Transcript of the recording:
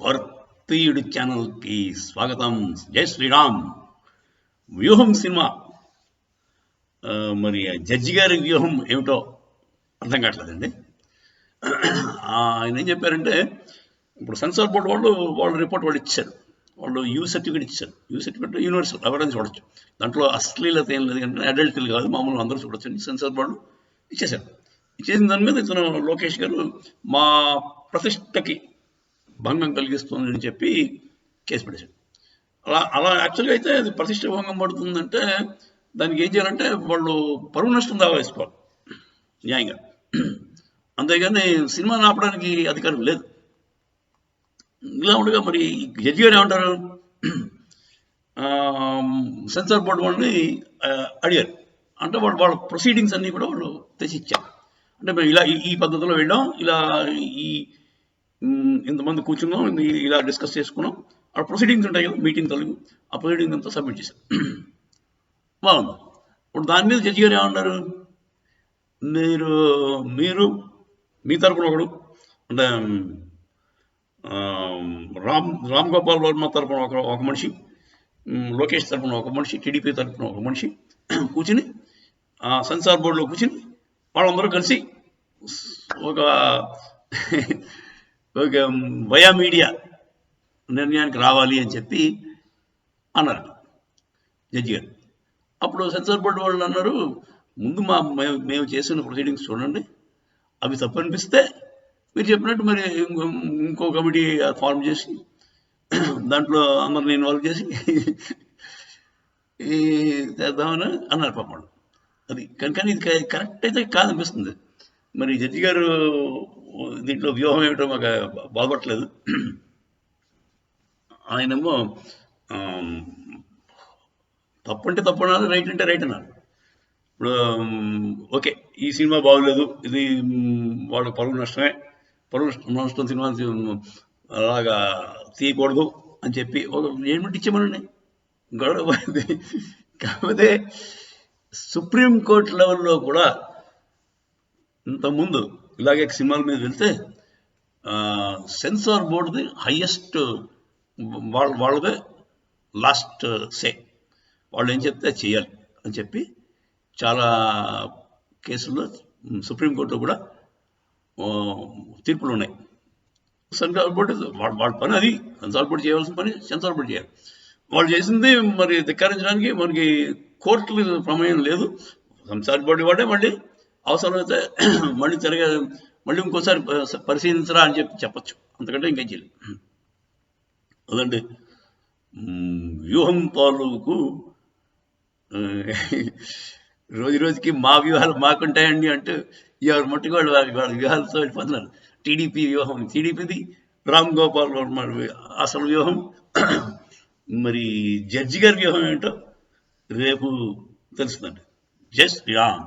భారతీయుడు ఛానల్కి స్వాగతం. జై శ్రీరామ్. వ్యూహం సినిమా మరి జడ్జి గారి వ్యూహం ఏమిటో అర్థం కావట్లేదండి. ఆయన ఏం చెప్పారంటే, ఇప్పుడు సెన్సార్ బోర్డు వాళ్ళు రిపోర్ట్ వాళ్ళు ఇచ్చారు, వాళ్ళు యూ సర్టిఫికేట్ ఇచ్చారు. యూ సర్టిఫికేట్ యూనివర్సల్, ఎవరైనా చూడొచ్చు, దాంట్లో అశ్లీలత ఏం లేదు, అంటే అడల్ట్లు కాదు, మామూలు అందరూ చూడొచ్చు అని సెన్సార్ బోర్డు ఇచ్చేశారు. ఇచ్చేసిన దాని మీద ఇతను లోకేష్ గారు మా ప్రతిష్టకి భంగం కలిగిస్తుంది అని చెప్పి కేసు పెట్టేశాడు. అలా యాక్చువల్గా అయితే అది ప్రతిష్ట భంగం పడుతుందంటే దానికి ఏం చేయాలంటే వాళ్ళు పరువు నష్టం దావా వేసుకోవాలి న్యాయంగా, అంతేగాని సినిమాని ఆపడానికి అధికారం లేదు. ఇలా ఉండగా మరి జడ్జి గారు ఏమంటారు, సెన్సార్ బోర్డు వాళ్ళని అడిగారు. అంటే వాళ్ళ ప్రొసీడింగ్స్ అన్నీ కూడా వాళ్ళు తెచ్చి ఇచ్చారు. అంటే మేము ఇలా ఈ పద్ధతిలో వెళ్ళాం, ఇలా ఈ ఇంతమంది కూర్చున్నాం, ఇలా డిస్కస్ చేసుకున్నాం, ఆ ప్రొసీడింగ్స్ ఉంటాయి కదా, మీటింగ్ తెలుగు, ఆ ప్రొసీడింగ్ అంతా సబ్మిట్ చేశారు. బాగుంది. ఇప్పుడు దాని మీద జడ్జి గారు ఏమన్నారు, మీరు మీ తరపున ఒకడు, అంటే రామ్ గోపాల్ వర్మ తరపున ఒక మనిషి, లోకేష్ తరపున ఒక మనిషి, టీడీపీ తరపున ఒక మనిషి కూర్చుని సెన్సార్ బోర్డులో కూర్చుని వాళ్ళందరూ కలిసి ఒక వయా మీడియా నిర్ణయానికి రావాలి అని చెప్పి అన్నారు జడ్జి గారు. అప్పుడు సెన్సార్ బోర్డు వాళ్ళు అన్నారు, ముందు మేము చేసిన ప్రొసీడింగ్స్ చూడండి, అవి తప్పు అనిపిస్తే మీరు చెప్పినట్టు మరి ఇంకో కమిటీ ఫార్మ్ చేసి దాంట్లో అందరిని ఇన్వాల్వ్ చేసి చేద్దామని అన్నారు పాపం. అది కానీ ఇది కరెక్ట్ అయితే కాదనిపిస్తుంది. మరి జడ్జి గారు దీంట్లో వ్యూహం ఏమిటో మాకు బాగోట్లేదు. ఆయనేమో తప్పు అంటే తప్పు అన్నారు, రైట్ అంటే రైట్ అన్నారు. ఇప్పుడు ఓకే, ఈ సినిమా బాగోలేదు, ఇది వాళ్ళకి పరువు నష్టం, సినిమా అలాగా తీయకూడదు అని చెప్పి ఒక ఏమిటి ఇచ్చామనండి గొడవ. కాకపోతే సుప్రీంకోర్టు లెవెల్లో కూడా ఇంతకుముందు ఇలాగే సినిమాల మీద వెళ్తే సెన్సార్ బోర్డుది హయ్యెస్ట్, వాళ్ళదే లాస్ట్ సే, వాళ్ళు ఏం చెప్తే చేయాలి అని చెప్పి చాలా కేసుల్లో సుప్రీంకోర్టులో కూడా తీర్పులు ఉన్నాయి. సెన్సార్ బోర్డు వాళ్ళ పని అది, సెన్సార్ బోర్డు చేయవలసిన పని సెన్సార్ బోర్డు చేయాలి. వాళ్ళు చేసింది మరి ధిక్కరించడానికి మనకి కోర్టులు ప్రమేయం లేదు. సెన్సార్ బోర్డు వాడే మళ్ళీ అవసరమైతే మళ్ళీ ఇంకోసారి పరిశీలించరా అని చెప్పచ్చు, అంతకంటే ఇంకేం చేయలేదు. అదండి వ్యూహం తాలూకు. రోజుకి మా వ్యూహాలు మాకుంటాయండి అంటూ ఎవరు మట్టుకు వాళ్ళ వ్యూహాలతో వెళ్ళిపోతున్నారు. టీడీపీ వ్యూహం, టీడీపీది రామ్ గోపాల్ వర్మ అసలు వ్యూహం, మరి జడ్జి గారి వ్యూహం ఏంటో రేపు తెలుస్తుందండి. జై శ్రీరామ్.